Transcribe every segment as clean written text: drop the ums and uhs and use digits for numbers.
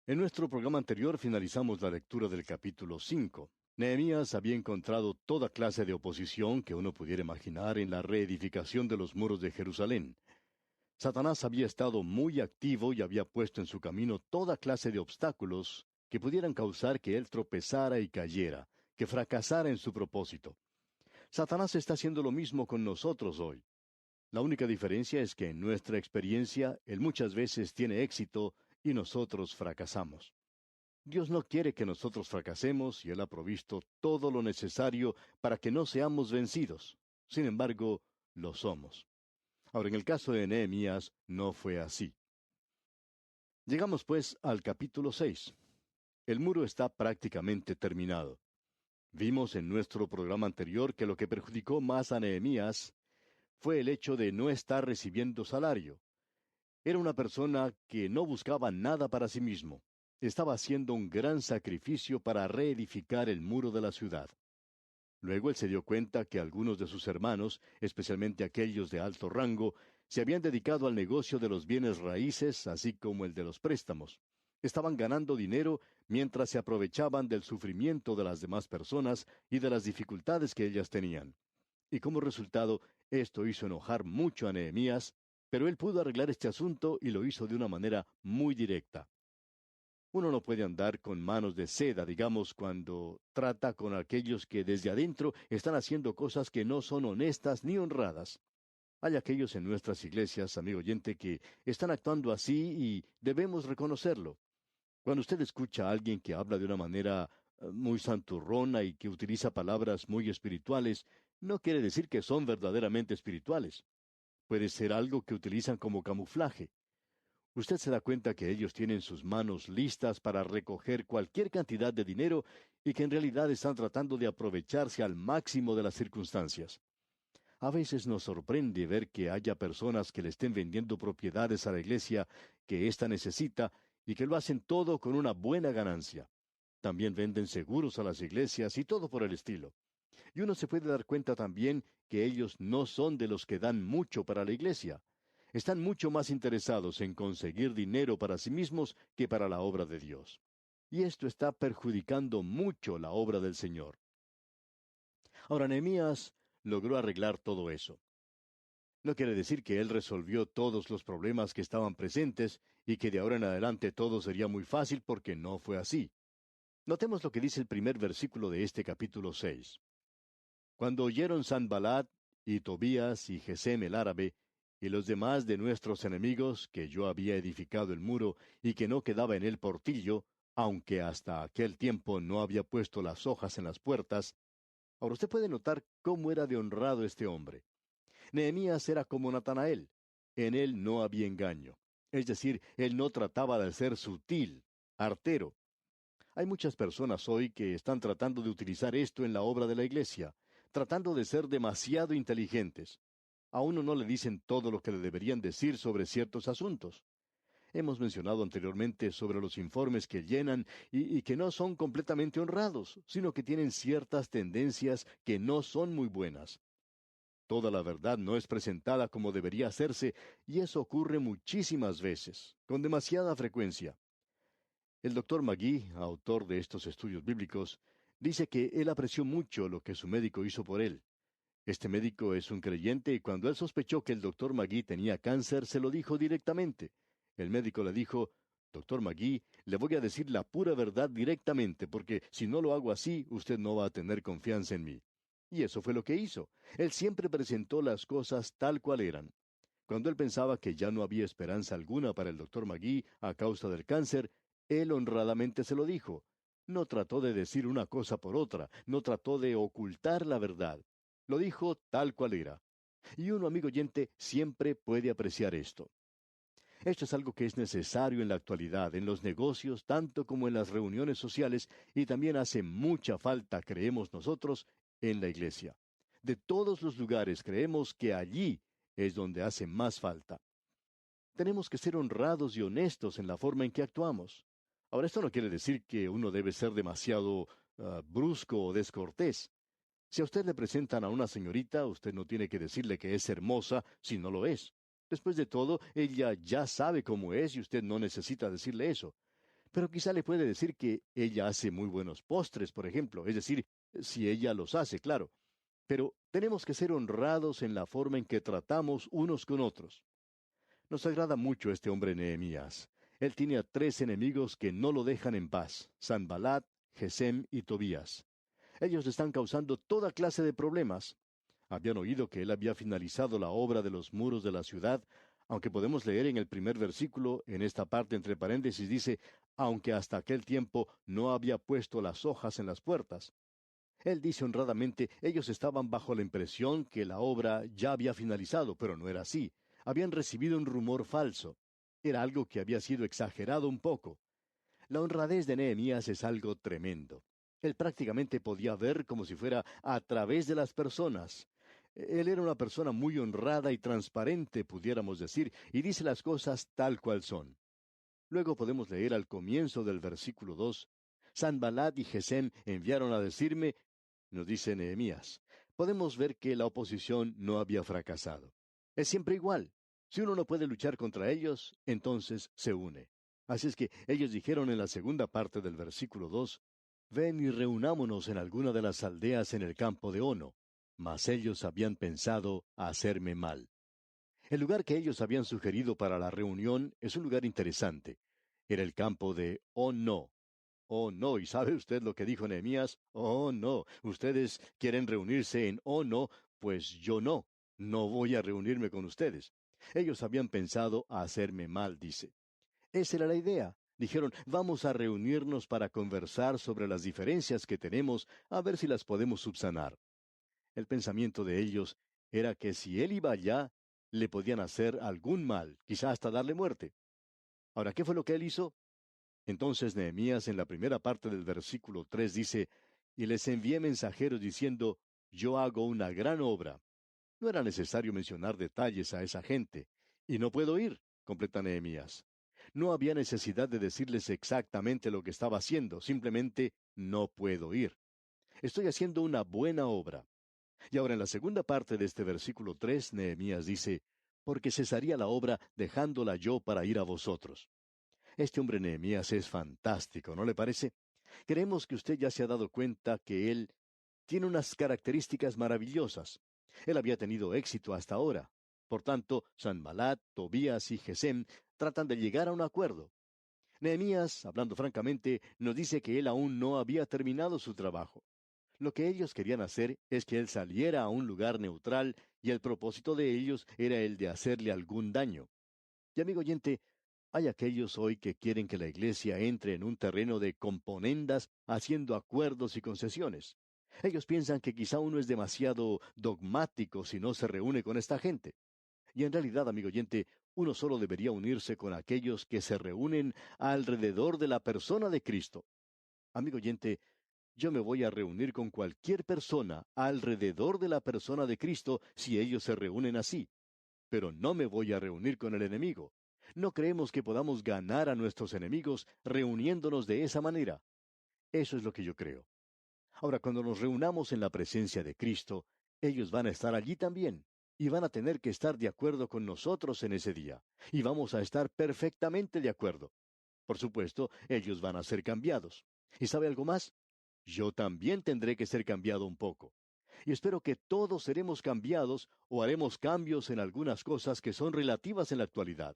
En nuestro programa anterior finalizamos la lectura del capítulo 5. Nehemías había encontrado toda clase de oposición que uno pudiera imaginar en la reedificación de los muros de Jerusalén. Satanás había estado muy activo y había puesto en su camino toda clase de obstáculos que pudieran causar que él tropezara y cayera, que fracasara en su propósito. Satanás está haciendo lo mismo con nosotros hoy. La única diferencia es que en nuestra experiencia él muchas veces tiene éxito y nosotros fracasamos. Dios no quiere que nosotros fracasemos y Él ha provisto todo lo necesario para que no seamos vencidos. Sin embargo, lo somos. Ahora, en el caso de Nehemías, no fue así. Llegamos pues al capítulo 6. El muro está prácticamente terminado. Vimos en nuestro programa anterior que lo que perjudicó más a Nehemías fue el hecho de no estar recibiendo salario. Era una persona que no buscaba nada para sí mismo. Estaba haciendo un gran sacrificio para reedificar el muro de la ciudad. Luego él se dio cuenta que algunos de sus hermanos, especialmente aquellos de alto rango, se habían dedicado al negocio de los bienes raíces, así como el de los préstamos. Estaban ganando dinero mientras se aprovechaban del sufrimiento de las demás personas y de las dificultades que ellas tenían. Y como resultado, esto hizo enojar mucho a Nehemías, pero él pudo arreglar este asunto y lo hizo de una manera muy directa. Uno no puede andar con manos de seda, digamos, cuando trata con aquellos que desde adentro están haciendo cosas que no son honestas ni honradas. Hay aquellos en nuestras iglesias, amigo oyente, que están actuando así y debemos reconocerlo. Cuando usted escucha a alguien que habla de una manera muy santurrona y que utiliza palabras muy espirituales, no quiere decir que son verdaderamente espirituales. Puede ser algo que utilizan como camuflaje. Usted se da cuenta que ellos tienen sus manos listas para recoger cualquier cantidad de dinero y que en realidad están tratando de aprovecharse al máximo de las circunstancias. A veces nos sorprende ver que haya personas que le estén vendiendo propiedades a la iglesia que ésta necesita y que lo hacen todo con una buena ganancia. También venden seguros a las iglesias y todo por el estilo. Y uno se puede dar cuenta también que ellos no son de los que dan mucho para la iglesia. Están mucho más interesados en conseguir dinero para sí mismos que para la obra de Dios. Y esto está perjudicando mucho la obra del Señor. Ahora, Nehemías logró arreglar todo eso. No quiere decir que él resolvió todos los problemas que estaban presentes y que de ahora en adelante todo sería muy fácil, porque no fue así. Notemos lo que dice el primer versículo de este capítulo 6. Cuando oyeron Sanballat y Tobías y Gesem el árabe y los demás de nuestros enemigos que yo había edificado el muro y que no quedaba en él portillo, aunque hasta aquel tiempo no había puesto las hojas en las puertas, ahora usted puede notar cómo era de honrado este hombre. Nehemías era como Natanael. En él no había engaño. Es decir, él no trataba de ser sutil, artero. Hay muchas personas hoy que están tratando de utilizar esto en la obra de la iglesia, tratando de ser demasiado inteligentes. A uno no le dicen todo lo que le deberían decir sobre ciertos asuntos. Hemos mencionado anteriormente sobre los informes que llenan y que no son completamente honrados, sino que tienen ciertas tendencias que no son muy buenas. Toda la verdad no es presentada como debería hacerse, y eso ocurre muchísimas veces, con demasiada frecuencia. El doctor Magee, autor de estos estudios bíblicos, dice que él apreció mucho lo que su médico hizo por él. Este médico es un creyente y cuando él sospechó que el doctor Magee tenía cáncer, se lo dijo directamente. El médico le dijo, Doctor Magee, le voy a decir la pura verdad directamente, porque si no lo hago así, usted no va a tener confianza en mí. Y eso fue lo que hizo. Él siempre presentó las cosas tal cual eran. Cuando él pensaba que ya no había esperanza alguna para el doctor Magee a causa del cáncer, él honradamente se lo dijo. No trató de decir una cosa por otra, no trató de ocultar la verdad. Lo dijo tal cual era. Y uno, amigo oyente, siempre puede apreciar esto. Esto es algo que es necesario en la actualidad, en los negocios, tanto como en las reuniones sociales, y también hace mucha falta, creemos nosotros, en la iglesia. De todos los lugares creemos que allí es donde hace más falta. Tenemos que ser honrados y honestos en la forma en que actuamos. Ahora, esto no quiere decir que uno debe ser demasiado brusco o descortés. Si a usted le presentan a una señorita, usted no tiene que decirle que es hermosa si no lo es. Después de todo, ella ya sabe cómo es y usted no necesita decirle eso. Pero quizá le puede decir que ella hace muy buenos postres, por ejemplo, es decir, si ella los hace, claro. Pero tenemos que ser honrados en la forma en que tratamos unos con otros. Nos agrada mucho este hombre Nehemías. Él tiene a tres enemigos que no lo dejan en paz: Sanbalat, Gesem y Tobías. Ellos le están causando toda clase de problemas. Habían oído que él había finalizado la obra de los muros de la ciudad, aunque podemos leer en el primer versículo, en esta parte entre paréntesis, dice, aunque hasta aquel tiempo no había puesto las hojas en las puertas. Él dice honradamente, ellos estaban bajo la impresión que la obra ya había finalizado, pero no era así. Habían recibido un rumor falso. Era algo que había sido exagerado un poco. La honradez de Nehemías es algo tremendo. Él prácticamente podía ver como si fuera a través de las personas. Él era una persona muy honrada y transparente, pudiéramos decir, y dice las cosas tal cual son. Luego podemos leer al comienzo del versículo 2: Sanballat y Gesem enviaron a decirme, nos dice Nehemías. Podemos ver que la oposición no había fracasado. Es siempre igual. Si uno no puede luchar contra ellos, entonces se une. Así es que ellos dijeron en la segunda parte del versículo 2: ven y reunámonos en alguna de las aldeas en el campo de Ono. Mas ellos habían pensado hacerme mal. El lugar que ellos habían sugerido para la reunión es un lugar interesante. Era el campo de Ono. Oh, no, ¿y sabe usted lo que dijo Nehemías? Oh, no, ustedes quieren reunirse en Oh, no, pues yo no. No voy a reunirme con ustedes. Ellos habían pensado hacerme mal, dice. Esa era la idea. Dijeron, vamos a reunirnos para conversar sobre las diferencias que tenemos, a ver si las podemos subsanar. El pensamiento de ellos era que si él iba allá, le podían hacer algún mal, quizá hasta darle muerte. Ahora, ¿qué fue lo que él hizo? Entonces Nehemías en la primera parte del versículo 3 dice, y les envié mensajeros diciendo, yo hago una gran obra. No era necesario mencionar detalles a esa gente. Y no puedo ir, completa Nehemías. No había necesidad de decirles exactamente lo que estaba haciendo, simplemente no puedo ir. Estoy haciendo una buena obra. Y ahora en la segunda parte de este versículo 3, Nehemías dice, porque cesaría la obra dejándola yo para ir a vosotros. Este hombre Nehemías es fantástico, ¿no le parece? Creemos que usted ya se ha dado cuenta que él tiene unas características maravillosas. Él había tenido éxito hasta ahora. Por tanto, Sanballat, Tobías y Gesem tratan de llegar a un acuerdo. Nehemías, hablando francamente, nos dice que él aún no había terminado su trabajo. Lo que ellos querían hacer es que él saliera a un lugar neutral y el propósito de ellos era el de hacerle algún daño. Y amigo oyente, hay aquellos hoy que quieren que la iglesia entre en un terreno de componendas haciendo acuerdos y concesiones. Ellos piensan que quizá uno es demasiado dogmático si no se reúne con esta gente. Y en realidad, amigo oyente, uno solo debería unirse con aquellos que se reúnen alrededor de la persona de Cristo. Amigo oyente, yo me voy a reunir con cualquier persona alrededor de la persona de Cristo si ellos se reúnen así. Pero no me voy a reunir con el enemigo. No creemos que podamos ganar a nuestros enemigos reuniéndonos de esa manera. Eso es lo que yo creo. Ahora, cuando nos reunamos en la presencia de Cristo, ellos van a estar allí también, y van a tener que estar de acuerdo con nosotros en ese día, y vamos a estar perfectamente de acuerdo. Por supuesto, ellos van a ser cambiados. ¿Y sabe algo más? Yo también tendré que ser cambiado un poco. Y espero que todos seremos cambiados o haremos cambios en algunas cosas que son relativas en la actualidad.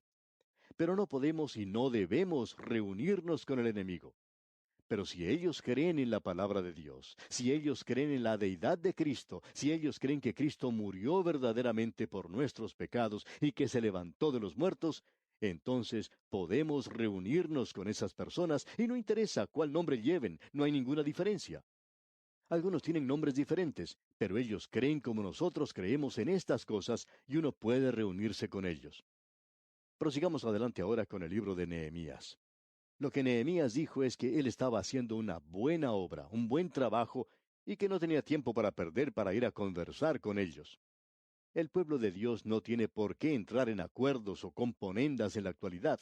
Pero no podemos y no debemos reunirnos con el enemigo. Pero si ellos creen en la palabra de Dios, si ellos creen en la deidad de Cristo, si ellos creen que Cristo murió verdaderamente por nuestros pecados y que se levantó de los muertos, entonces podemos reunirnos con esas personas y no interesa cuál nombre lleven, no hay ninguna diferencia. Algunos tienen nombres diferentes, pero ellos creen como nosotros creemos en estas cosas y uno puede reunirse con ellos. Prosigamos adelante ahora con el libro de Nehemías. Lo que Nehemías dijo es que él estaba haciendo una buena obra, un buen trabajo, y que no tenía tiempo para perder para ir a conversar con ellos. El pueblo de Dios no tiene por qué entrar en acuerdos o componendas en la actualidad.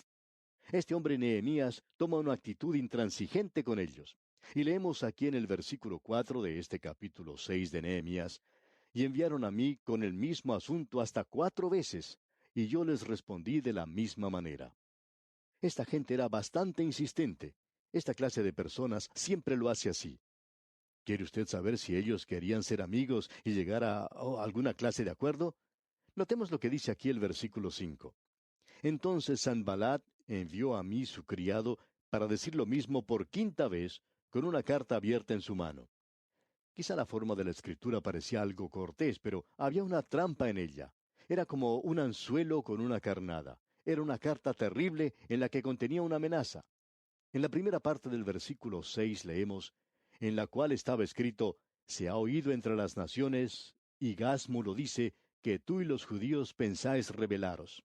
Este hombre Nehemías toma una actitud intransigente con ellos. Y leemos aquí en el versículo 4 de este capítulo 6 de Nehemías, y enviaron a mí con el mismo asunto hasta 4 veces, y yo les respondí de la misma manera. Esta gente era bastante insistente. Esta clase de personas siempre lo hace así. ¿Quiere usted saber si ellos querían ser amigos y llegar a alguna clase de acuerdo? Notemos lo que dice aquí el versículo 5. Entonces Sanballat envió a mí su criado para decir lo mismo por quinta vez, con una carta abierta en su mano. Quizá la forma de la escritura parecía algo cortés, pero había una trampa en ella. Era como un anzuelo con una carnada. Era una carta terrible en la que contenía una amenaza. En la primera parte del versículo 6 leemos, en la cual estaba escrito, se ha oído entre las naciones, y Gasmu lo dice, que tú y los judíos pensáis rebelaros.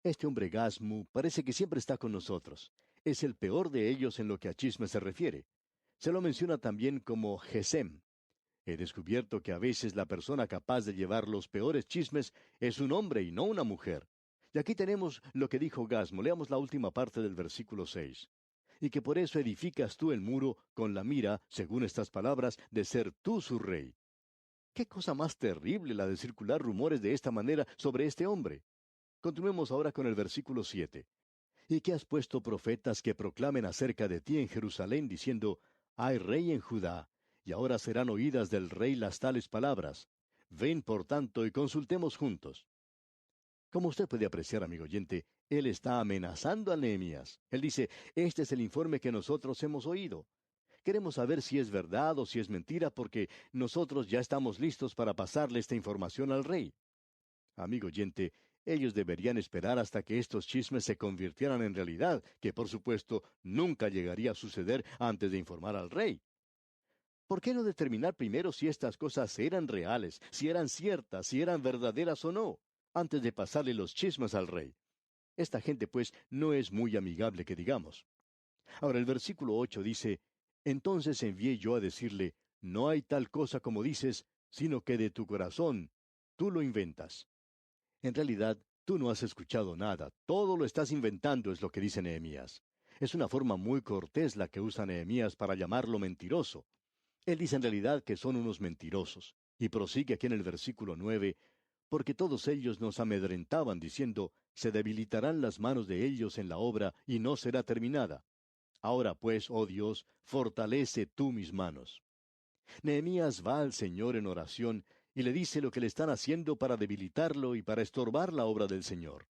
Este hombre Gasmu parece que siempre está con nosotros. Es el peor de ellos en lo que a chisme se refiere. Se lo menciona también como Gesem. He descubierto que a veces la persona capaz de llevar los peores chismes es un hombre y no una mujer. Y aquí tenemos lo que dijo Gasmo. Leamos la última parte del versículo 6. Y que por eso edificas tú el muro con la mira, según estas palabras, de ser tú su rey. ¿Qué cosa más terrible la de circular rumores de esta manera sobre este hombre? Continuemos ahora con el versículo 7. Y que has puesto profetas que proclamen acerca de ti en Jerusalén, diciendo, hay rey en Judá, y ahora serán oídas del rey las tales palabras. Ven, por tanto, y consultemos juntos. Como usted puede apreciar, amigo oyente, él está amenazando a Nehemías. Él dice, este es el informe que nosotros hemos oído. Queremos saber si es verdad o si es mentira, porque nosotros ya estamos listos para pasarle esta información al rey. Amigo oyente, ellos deberían esperar hasta que estos chismes se convirtieran en realidad, que por supuesto nunca llegaría a suceder antes de informar al rey. ¿Por qué no determinar primero si estas cosas eran reales, si eran ciertas, si eran verdaderas o no, antes de pasarle los chismes al rey? Esta gente, pues, no es muy amigable que digamos. Ahora el versículo 8 dice, entonces envié yo a decirle, no hay tal cosa como dices, sino que de tu corazón tú lo inventas. En realidad, tú no has escuchado nada, todo lo estás inventando, es lo que dice Nehemías. Es una forma muy cortés la que usa Nehemías para llamarlo mentiroso. Él dice en realidad que son unos mentirosos, y prosigue aquí en el versículo 9, porque todos ellos nos amedrentaban diciendo, se debilitarán las manos de ellos en la obra y no será terminada. Ahora pues, oh Dios, fortalece tú mis manos. Nehemías va al Señor en oración y le dice lo que le están haciendo para debilitarlo y para estorbar la obra del Señor.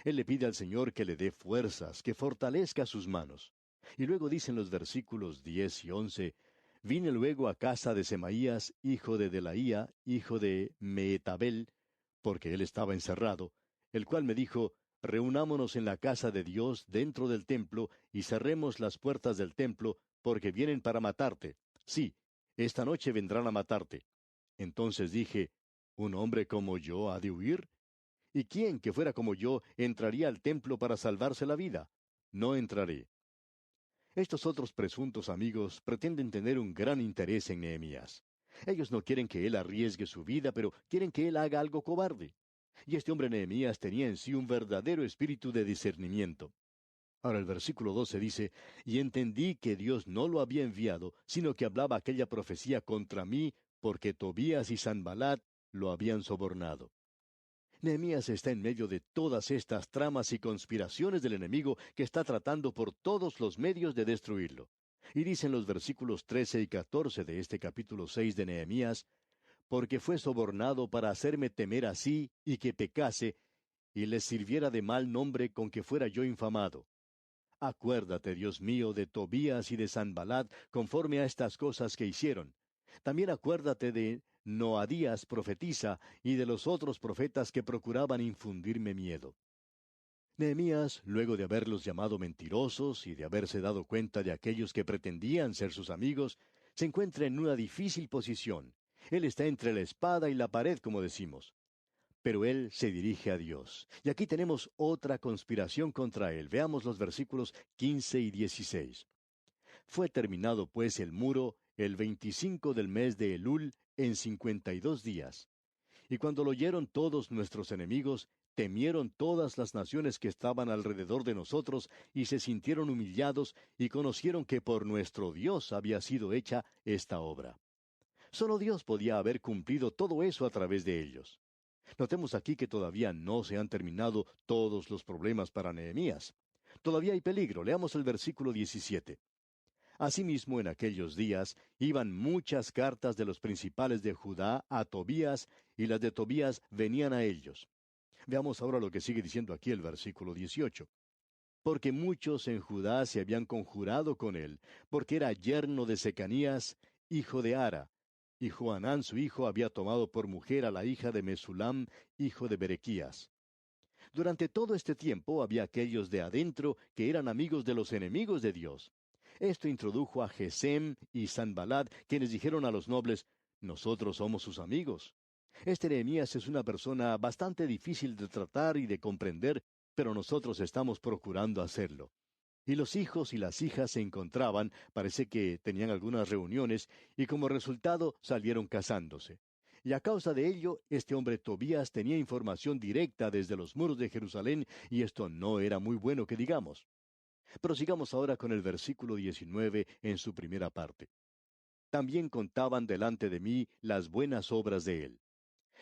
Él le pide al Señor que le dé fuerzas, que fortalezca sus manos. Y luego dicen los versículos 10 y 11, vine luego a casa de Semaías, hijo de Delaía, hijo de Meetabel, porque él estaba encerrado, el cual me dijo, reunámonos en la casa de Dios dentro del templo y cerremos las puertas del templo, porque vienen para matarte. Sí, esta noche vendrán a matarte. Entonces dije, ¿un hombre como yo ha de huir? ¿Y quién que fuera como yo entraría al templo para salvarse la vida? No entraré. Estos otros presuntos amigos pretenden tener un gran interés en Nehemías. Ellos no quieren que él arriesgue su vida, pero quieren que él haga algo cobarde. Y este hombre Nehemías tenía en sí un verdadero espíritu de discernimiento. Ahora el versículo 12 dice, y entendí que Dios no lo había enviado, sino que hablaba aquella profecía contra mí, porque Tobías y Sanballat lo habían sobornado. Nehemías está en medio de todas estas tramas y conspiraciones del enemigo que está tratando por todos los medios de destruirlo. Y dicen los versículos 13 y 14 de este capítulo 6 de Nehemías, porque fue sobornado para hacerme temer así y que pecase, y les sirviera de mal nombre con que fuera yo infamado. Acuérdate, Dios mío, de Tobías y de Sanballat, conforme a estas cosas que hicieron. También acuérdate de Noadías profetiza y de los otros profetas que procuraban infundirme miedo. Nehemías, luego de haberlos llamado mentirosos y de haberse dado cuenta de aquellos que pretendían ser sus amigos, se encuentra en una difícil posición. Él está entre la espada y la pared, como decimos. Pero él se dirige a Dios. Y aquí tenemos otra conspiración contra él. Veamos los versículos 15 y 16. Fue terminado pues el muro el 25 del mes de Elul en 52 días. Y cuando lo oyeron todos nuestros enemigos, temieron todas las naciones que estaban alrededor de nosotros, y se sintieron humillados, y conocieron que por nuestro Dios había sido hecha esta obra. Solo Dios podía haber cumplido todo eso a través de ellos. Notemos aquí que todavía no se han terminado todos los problemas para Nehemías. Todavía hay peligro. Leamos el versículo 17. Asimismo, en aquellos días iban muchas cartas de los principales de Judá a Tobías, y las de Tobías venían a ellos. Veamos ahora lo que sigue diciendo aquí el versículo 18. Porque muchos en Judá se habían conjurado con él, porque era yerno de Secanías, hijo de Ara, y Johanán su hijo había tomado por mujer a la hija de Mesulam, hijo de Berequías. Durante todo este tiempo había aquellos de adentro que eran amigos de los enemigos de Dios. Esto introdujo a Gesem y Sanballat, quienes dijeron a los nobles: nosotros somos sus amigos. Este Nehemías es una persona bastante difícil de tratar y de comprender, pero nosotros estamos procurando hacerlo. Y los hijos y las hijas se encontraban, parece que tenían algunas reuniones, y como resultado salieron casándose. Y a causa de ello, este hombre Tobías tenía información directa desde los muros de Jerusalén, y esto no era muy bueno que digamos. Prosigamos ahora con el versículo 19 en su primera parte. También contaban delante de mí las buenas obras de él.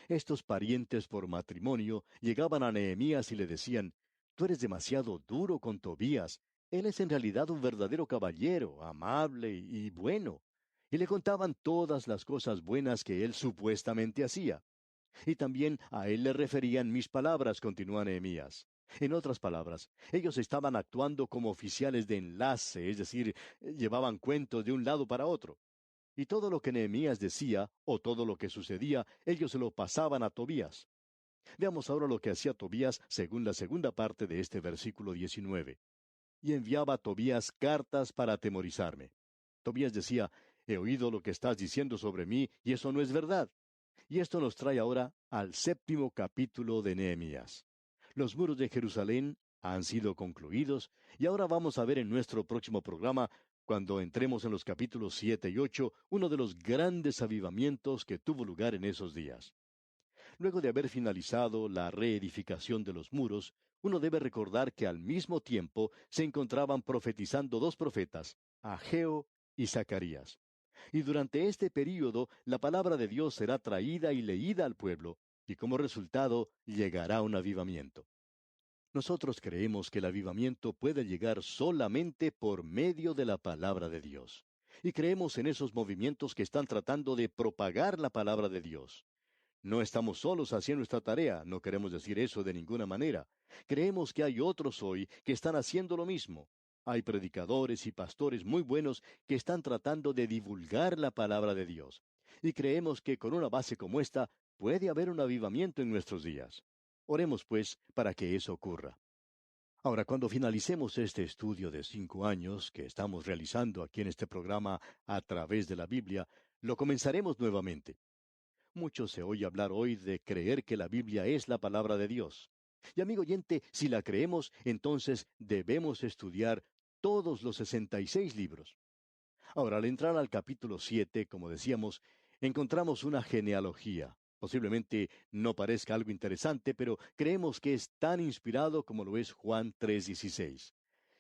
Estos parientes por matrimonio llegaban a Nehemías y le decían: tú eres demasiado duro con Tobías. Él es en realidad un verdadero caballero, amable y bueno. Y le contaban todas las cosas buenas que él supuestamente hacía. Y también a él le referían mis palabras, continúa Nehemías. En otras palabras, ellos estaban actuando como oficiales de enlace, es decir, llevaban cuentos de un lado para otro. Y todo lo que Nehemías decía, o todo lo que sucedía, ellos se lo pasaban a Tobías. Veamos ahora lo que hacía Tobías según la segunda parte de este versículo 19. Y enviaba a Tobías cartas para atemorizarme. Tobías decía: he oído lo que estás diciendo sobre mí, y eso no es verdad. Y esto nos trae ahora al séptimo capítulo de Nehemías. Los muros de Jerusalén han sido concluidos, y ahora vamos a ver en nuestro próximo programa, cuando entremos en los capítulos 7 y 8, uno de los grandes avivamientos que tuvo lugar en esos días. Luego de haber finalizado la reedificación de los muros, uno debe recordar que al mismo tiempo se encontraban profetizando dos profetas, Ageo y Zacarías. Y durante este período la palabra de Dios será traída y leída al pueblo, y como resultado llegará un avivamiento. Nosotros creemos que el avivamiento puede llegar solamente por medio de la palabra de Dios. Y creemos en esos movimientos que están tratando de propagar la palabra de Dios. No estamos solos haciendo nuestra tarea, no queremos decir eso de ninguna manera. Creemos que hay otros hoy que están haciendo lo mismo. Hay predicadores y pastores muy buenos que están tratando de divulgar la palabra de Dios. Y creemos que con una base como esta puede haber un avivamiento en nuestros días. Oremos, pues, para que eso ocurra. Ahora, cuando finalicemos este estudio de 5 años que estamos realizando aquí en este programa a través de la Biblia, lo comenzaremos nuevamente. Mucho se oye hablar hoy de creer que la Biblia es la palabra de Dios. Y amigo oyente, si la creemos, entonces debemos estudiar todos los 66 libros. Ahora, al entrar al capítulo 7, como decíamos, encontramos una genealogía. Posiblemente no parezca algo interesante, pero creemos que es tan inspirado como lo es Juan 3:16.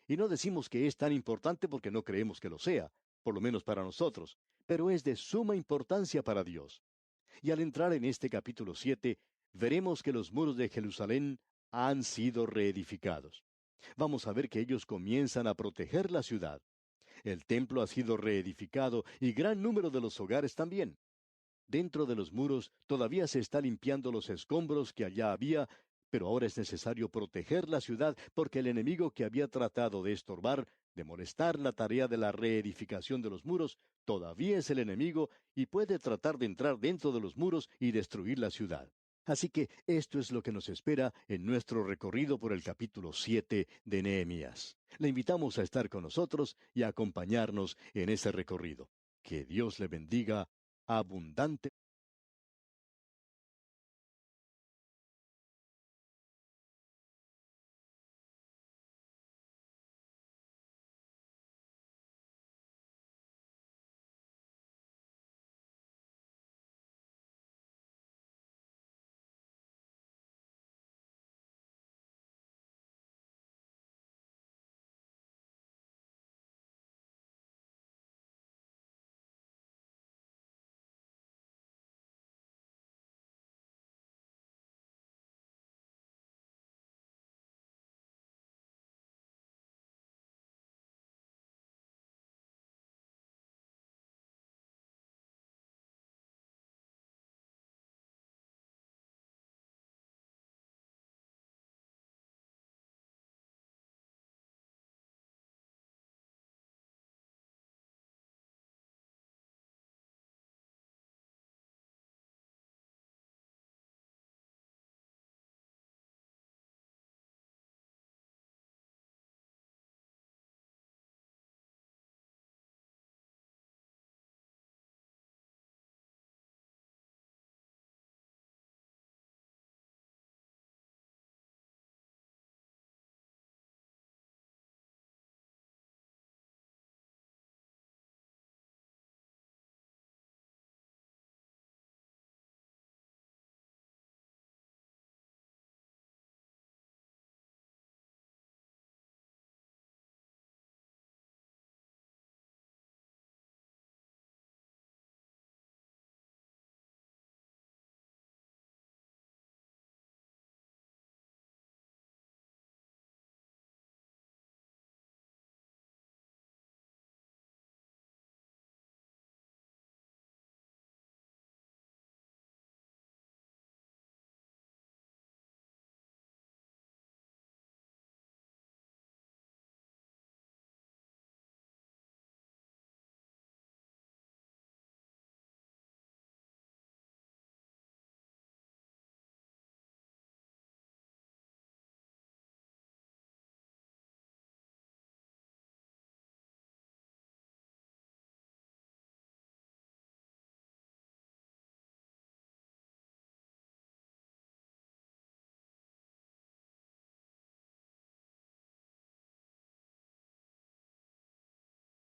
Y no decimos que es tan importante porque no creemos que lo sea, por lo menos para nosotros, pero es de suma importancia para Dios. Y al entrar en este capítulo 7, veremos que los muros de Jerusalén han sido reedificados. Vamos a ver que ellos comienzan a proteger la ciudad. El templo ha sido reedificado y gran número de los hogares también. Dentro de los muros todavía se está limpiando los escombros que allá había, pero ahora es necesario proteger la ciudad porque el enemigo que había tratado de estorbar, de molestar la tarea de la reedificación de los muros, todavía es el enemigo y puede tratar de entrar dentro de los muros y destruir la ciudad. Así que esto es lo que nos espera en nuestro recorrido por el capítulo 7 de Nehemías. Le invitamos a estar con nosotros y a acompañarnos en ese recorrido. Que Dios le bendiga abundante.